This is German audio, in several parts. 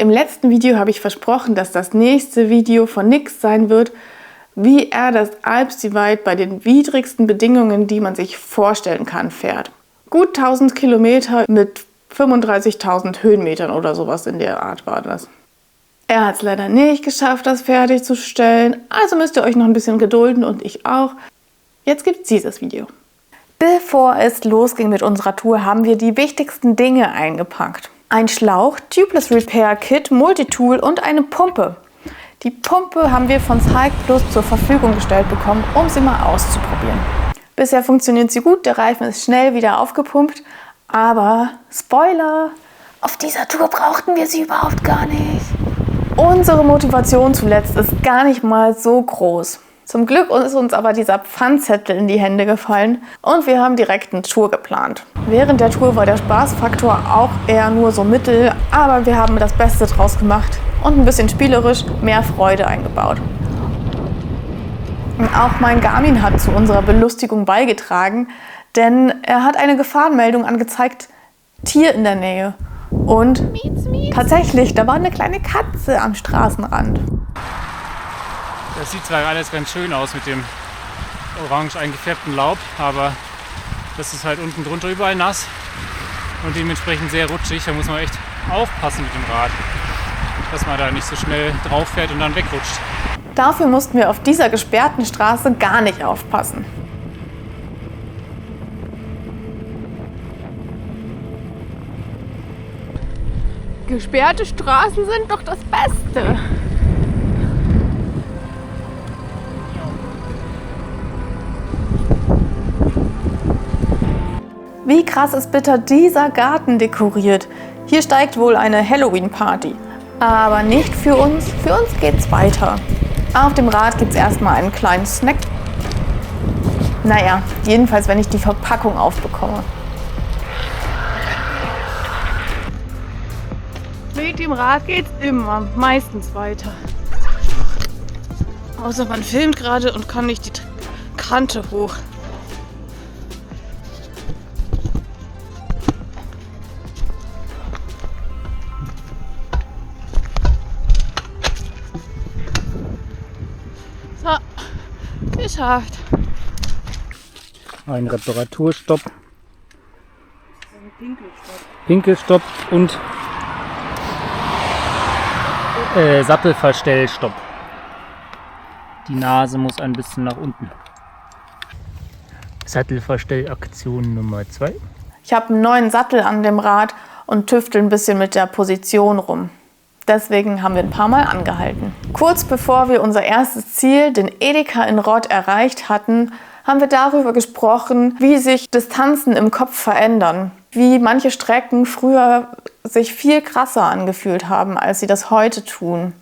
Im letzten Video habe ich versprochen, dass das nächste Video von Nix sein wird, wie er das Alps Divide bei den widrigsten Bedingungen, die man sich vorstellen kann, fährt. Gut 1000 Kilometer mit 35.000 Höhenmetern oder sowas in der Art war das. Er hat es leider nicht geschafft, das fertigzustellen, also müsst ihr euch noch ein bisschen gedulden und ich auch. Jetzt gibt es dieses Video. Bevor es losging mit unserer Tour, haben wir die wichtigsten Dinge eingepackt. Ein Schlauch, Tubeless Repair Kit, Multitool und eine Pumpe. Die Pumpe haben wir von Cycplus zur Verfügung gestellt bekommen, um sie mal auszuprobieren. Bisher funktioniert sie gut, der Reifen ist schnell wieder aufgepumpt, aber Spoiler, auf dieser Tour brauchten wir sie überhaupt gar nicht. Unsere Motivation zuletzt ist gar nicht mal so groß. Zum Glück ist uns aber dieser Pfandzettel in die Hände gefallen und wir haben direkt eine Tour geplant. Während der Tour war der Spaßfaktor auch eher nur so mittel, aber wir haben das Beste draus gemacht und ein bisschen spielerisch mehr Freude eingebaut. Und auch mein Garmin hat zu unserer Belustigung beigetragen, denn er hat eine Gefahrenmeldung angezeigt, Tier in der Nähe. Und tatsächlich, da war eine kleine Katze am Straßenrand. Das sieht zwar alles ganz schön aus mit dem orange eingefärbten Laub, aber das ist halt unten drunter überall nass und dementsprechend sehr rutschig. Da muss man echt aufpassen mit dem Rad, dass man da nicht so schnell drauf fährt und dann wegrutscht. Dafür mussten wir auf dieser gesperrten Straße gar nicht aufpassen. Gesperrte Straßen sind doch das Beste. Wie krass ist bitte dieser Garten dekoriert. Hier steigt wohl eine Halloween-Party. Aber nicht für uns geht's weiter. Auf dem Rad gibt's erstmal einen kleinen Snack. Naja, jedenfalls wenn ich die Verpackung aufbekomme. Mit dem Rad geht's immer, meistens weiter. Außer man filmt gerade und kann nicht die Kante hoch. So, geschafft. Ein Reparaturstopp. Pinkelstopp und Sattelverstellstopp. Die Nase muss ein bisschen nach unten. Sattelverstellaktion Nummer 2. Ich habe einen neuen Sattel an dem Rad und tüftel ein bisschen mit der Position rum. Deswegen haben wir ein paar Mal angehalten. Kurz bevor wir unser erstes Ziel, den Edeka in Rott, erreicht hatten, haben wir darüber gesprochen, wie sich Distanzen im Kopf verändern. Wie manche Strecken früher sich viel krasser angefühlt haben, als sie das heute tun.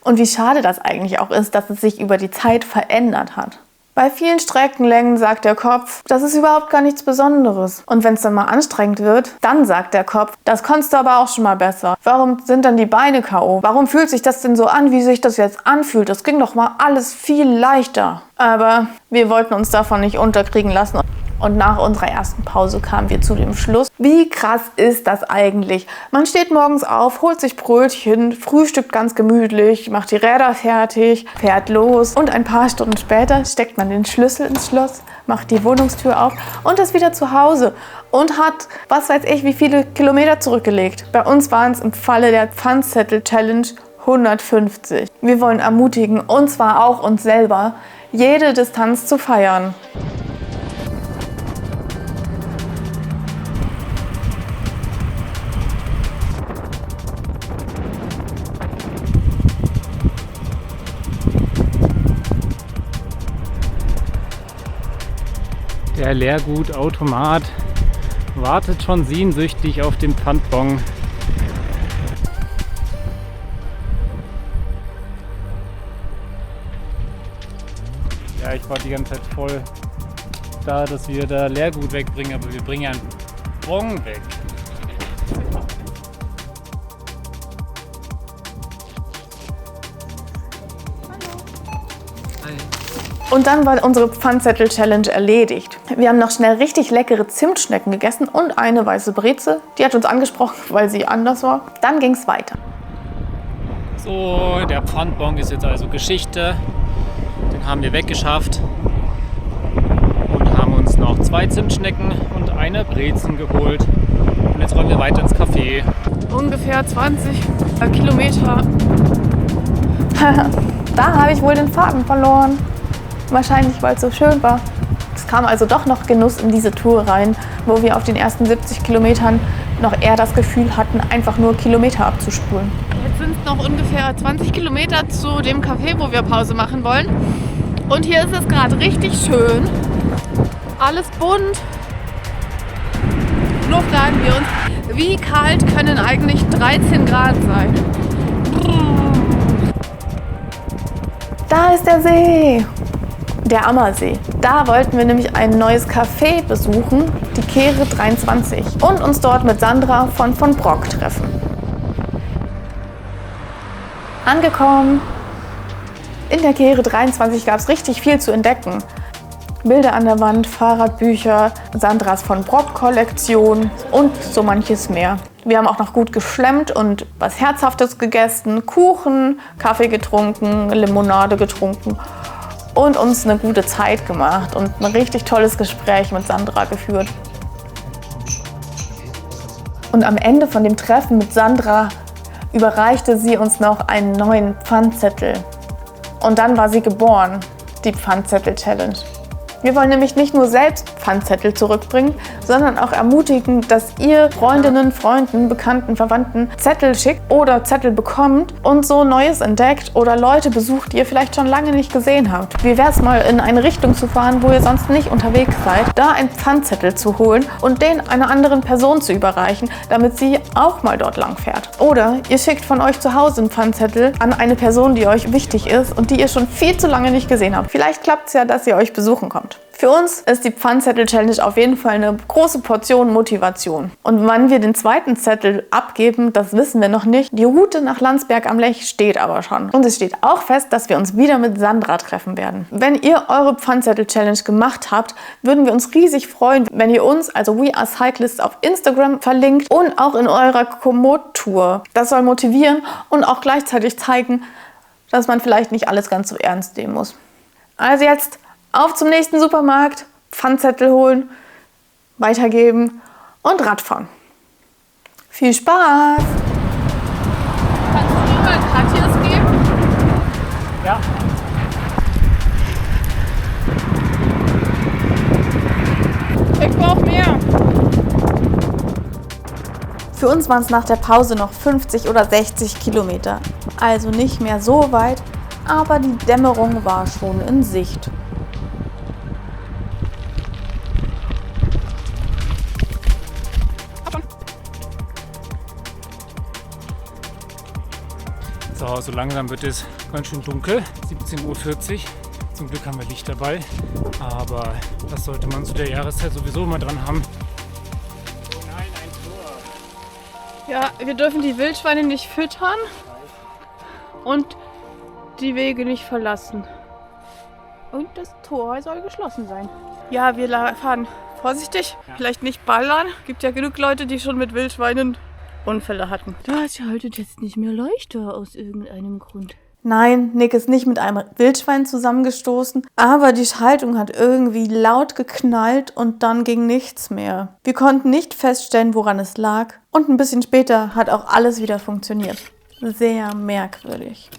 Und wie schade das eigentlich auch ist, dass es sich über die Zeit verändert hat. Bei vielen Streckenlängen sagt der Kopf, das ist überhaupt gar nichts Besonderes. Und wenn es dann mal anstrengend wird, dann sagt der Kopf, das konntest du aber auch schon mal besser. Warum sind dann die Beine K.O.? Warum fühlt sich das denn so an, wie sich das jetzt anfühlt? Das ging doch mal alles viel leichter. Aber wir wollten uns davon nicht unterkriegen lassen. Und nach unserer ersten Pause kamen wir zu dem Schluss, wie krass ist das eigentlich? Man steht morgens auf, holt sich Brötchen, frühstückt ganz gemütlich, macht die Räder fertig, fährt los und ein paar Stunden später steckt man den Schlüssel ins Schloss, macht die Wohnungstür auf und ist wieder zu Hause und hat, was weiß ich, wie viele Kilometer zurückgelegt. Bei uns waren es im Falle der Pfandzettel-Challenge 150. Wir wollen ermutigen, und zwar auch uns selber, jede Distanz zu feiern. Der Leergutautomat wartet schon sehnsüchtig auf den Pfandbon. Ja, ich war die ganze Zeit voll da, dass wir da Leergut wegbringen, aber wir bringen ja einen Bon weg. Und dann war unsere Pfandzettel-Challenge erledigt. Wir haben noch schnell richtig leckere Zimtschnecken gegessen und eine weiße Breze. Die hat uns angesprochen, weil sie anders war. Dann ging es weiter. So, der Pfandbon ist jetzt also Geschichte. Den haben wir weggeschafft und haben uns noch 2 Zimtschnecken und eine Brezen geholt. Und jetzt rollen wir weiter ins Café. Ungefähr 20 Kilometer. Da habe ich wohl den Faden verloren. Wahrscheinlich, weil es so schön war. Es kam also doch noch Genuss in diese Tour rein, wo wir auf den ersten 70 Kilometern noch eher das Gefühl hatten, einfach nur Kilometer abzuspulen. Jetzt sind es noch ungefähr 20 Kilometer zu dem Café, wo wir Pause machen wollen. Und hier ist es gerade richtig schön. Alles bunt. Nur fragen wir uns, wie kalt können eigentlich 13 Grad sein? Da ist der See, der Ammersee. Da wollten wir nämlich ein neues Café besuchen, die Kehre 23, und uns dort mit Sandra von Brock treffen. Angekommen. In der Kehre 23 gab es richtig viel zu entdecken. Bilder an der Wand, Fahrradbücher, Sandras von Brock-Kollektion und so manches mehr. Wir haben auch noch gut geschlemmt und was Herzhaftes gegessen, Kuchen, Kaffee getrunken, Limonade getrunken und uns eine gute Zeit gemacht und ein richtig tolles Gespräch mit Sandra geführt. Und am Ende von dem Treffen mit Sandra überreichte sie uns noch einen neuen Pfandzettel. Und dann war sie geboren, die Pfandzettel-Challenge. Wir wollen nämlich nicht nur selbst Pfandzettel zurückbringen, sondern auch ermutigen, dass ihr Freundinnen, Freunden, Bekannten, Verwandten Zettel schickt oder Zettel bekommt und so Neues entdeckt oder Leute besucht, die ihr vielleicht schon lange nicht gesehen habt. Wie wäre es mal, in eine Richtung zu fahren, wo ihr sonst nicht unterwegs seid, da einen Pfandzettel zu holen und den einer anderen Person zu überreichen, damit sie auch mal dort lang fährt. Oder ihr schickt von euch zu Hause einen Pfandzettel an eine Person, die euch wichtig ist und die ihr schon viel zu lange nicht gesehen habt. Vielleicht klappt es ja, dass ihr euch besuchen kommt. Für uns ist die Pfandzettel-Challenge auf jeden Fall eine große Portion Motivation. Und wann wir den zweiten Zettel abgeben, das wissen wir noch nicht. Die Route nach Landsberg am Lech steht aber schon. Und es steht auch fest, dass wir uns wieder mit Sandra treffen werden. Wenn ihr eure Pfandzettel-Challenge gemacht habt, würden wir uns riesig freuen, wenn ihr uns, also We Are Cyclists, auf Instagram verlinkt und auch in eurer Komoot-Tour. Das soll motivieren und auch gleichzeitig zeigen, dass man vielleicht nicht alles ganz so ernst nehmen muss. Also jetzt auf zum nächsten Supermarkt, Pfandzettel holen, weitergeben und Radfahren. Viel Spaß! Kannst du mir mal Katjas geben? Ja. Ich brauche mehr. Für uns waren es nach der Pause noch 50 oder 60 Kilometer. Also nicht mehr so weit, aber die Dämmerung war schon in Sicht. So langsam wird es ganz schön dunkel, 17:40 Uhr. Zum Glück haben wir Licht dabei, aber das sollte man zu der Jahreszeit sowieso immer dran haben. Nein, ein Tor. Ja, wir dürfen die Wildschweine nicht füttern und die Wege nicht verlassen. Und das Tor soll geschlossen sein. Ja, wir fahren vorsichtig, vielleicht nicht ballern. Gibt ja genug Leute, die schon mit Wildschweinen Unfälle hatten. Das schaltet jetzt nicht mehr leichter aus irgendeinem Grund. Nein, Nick ist nicht mit einem Wildschwein zusammengestoßen, aber die Schaltung hat irgendwie laut geknallt und dann ging nichts mehr. Wir konnten nicht feststellen, woran es lag, und ein bisschen später hat auch alles wieder funktioniert. Sehr merkwürdig.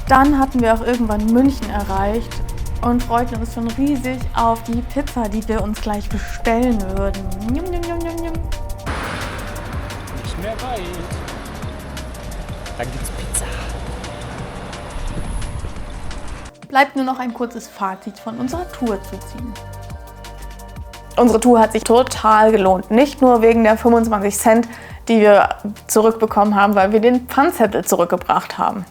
Dann hatten wir auch irgendwann München erreicht und freuten uns schon riesig auf die Pizza, die wir uns gleich bestellen würden. Njum, njum, njum, njum, njum. Nicht mehr weit. Dann gibt's Pizza. Bleibt nur noch ein kurzes Fazit von unserer Tour zu ziehen. Unsere Tour hat sich total gelohnt. Nicht nur wegen der 25 Cent, die wir zurückbekommen haben, weil wir den Pfandzettel zurückgebracht haben.